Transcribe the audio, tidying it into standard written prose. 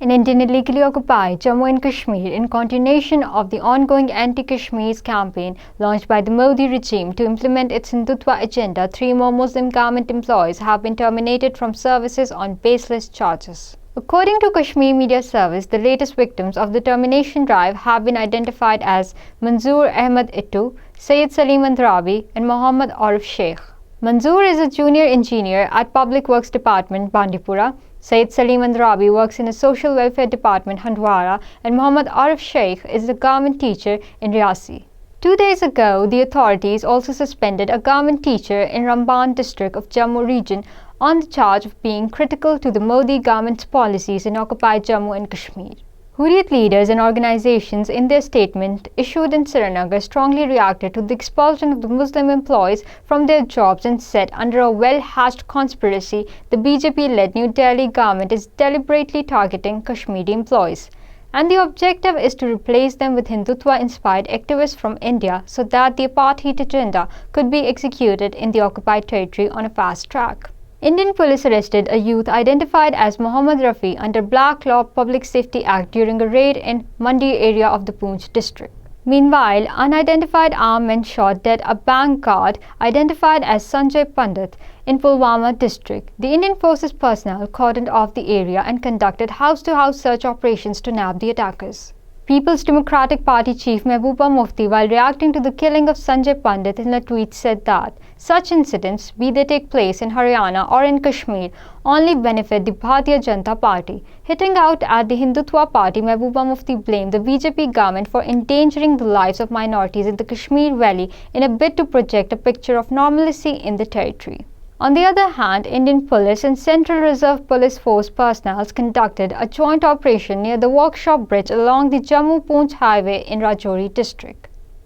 In Indian illegally occupied Jammu and Kashmir, in continuation of the ongoing anti-Kashmir campaign launched by the Modi regime to implement its Hindutva agenda, 3 more Muslim government employees have been terminated from services on baseless charges. According to Kashmir Media Service, the latest victims of the termination drive have been identified as Manzoor Ahmed Ittu, Syed Salim Andrabi, and Mohammad Arif Sheikh. Manzoor is a junior engineer at Public Works Department, Bandipora. Syed Salim Andrabi works in a social welfare department, Handwara, and Mohammad Arif Sheikh is a government teacher in Riyasi. 2 days ago, the authorities also suspended a government teacher in Ramban district of Jammu region on the charge of being critical to the Modi government's policies in occupied Jammu and Kashmir. Hurriyat leaders and organizations in their statement issued in Srinagar strongly reacted to the expulsion of the Muslim employees from their jobs and said under a well-hatched conspiracy, the BJP-led New Delhi government is deliberately targeting Kashmiri employees. And the objective is to replace them with Hindutva-inspired activists from India so that the apartheid agenda could be executed in the occupied territory on a fast track. Indian police arrested a youth identified as Mohammad Rafi under Black Law Public Safety Act during a raid in Mandi area of the Poonch district. Meanwhile, unidentified armed men shot dead a bank guard identified as Sanjay Pandit in Pulwama district. The Indian Forces personnel cordoned off the area and conducted house-to-house search operations to nab the attackers. People's Democratic Party chief Mehboob Mufti, while reacting to the killing of Sanjay Pandit in a tweet, said that such incidents, be they take place in Haryana or in Kashmir, only benefit the Bharatiya Janata Party. Hitting out at the Hindutva party, Mehboob Mufti blamed the BJP government for endangering the lives of minorities in the Kashmir Valley in a bid to project a picture of normalcy in the territory. On the other hand, Indian Police and Central Reserve Police Force personnel conducted a joint operation near the Workshop Bridge along the Jammu-Poonch highway in Rajouri district.